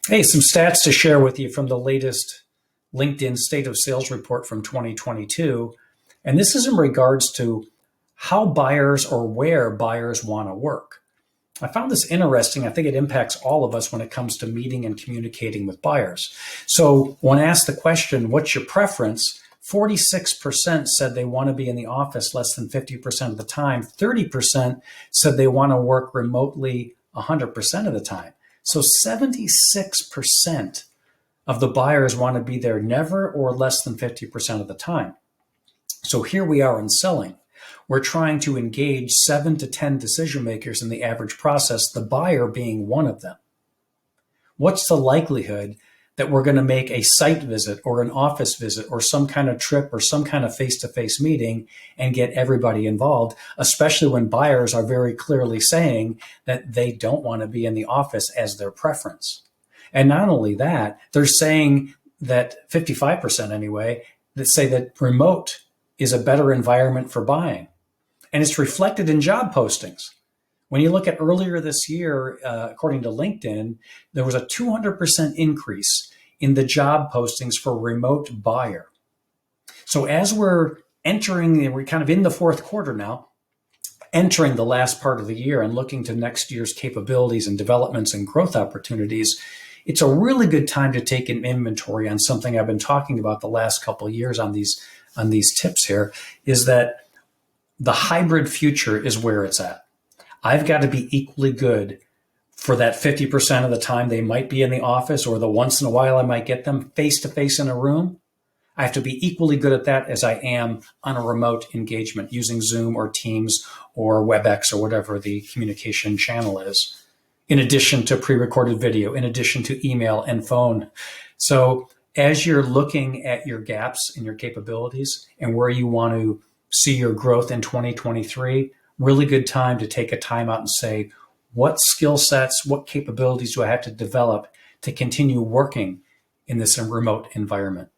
Hey, some stats to share with you from the latest LinkedIn State of Sales report from 2022. And this is in regards to how buyers or where buyers want to work. I found this interesting. I think it impacts all of us when it comes to meeting and communicating with buyers. So when asked the question, what's your preference? 46% said they want to be in the office less than 50% of the time. 30% said they want to work remotely 100% of the time. So 76% of the buyers want to be there never or less than 50% of the time. So here we are in selling. We're trying to engage 7 to 10 decision makers in the average process, the buyer being one of them. What's the likelihood that we're going to make a site visit or an office visit or some kind of trip or some kind of face-to-face meeting and get everybody involved, especially when buyers are very clearly saying that they don't want to be in the office as their preference? And not only that, they're saying that 55% anyway, that say that remote is a better environment for buying. And it's reflected in job postings. When you look at earlier this year, according to LinkedIn, there was a 200% increase in the job postings for remote buyer. So as we're we're kind of in the fourth quarter now, entering the last part of the year and looking to next year's capabilities and developments and growth opportunities, it's a really good time to take an inventory on something I've been talking about the last couple of years on these tips here, is that the hybrid future is where it's at. I've got to be equally good for that 50% of the time they might be in the office, or the once in a while I might get them face to face in a room. I have to be equally good at that as I am on a remote engagement using Zoom or Teams or WebEx or whatever the communication channel is, in addition to pre-recorded video, in addition to email and phone. So as you're looking at your gaps in your capabilities and where you want to see your growth in 2023, really good time to take a time out and say, what skill sets, what capabilities do I have to develop to continue working in this remote environment?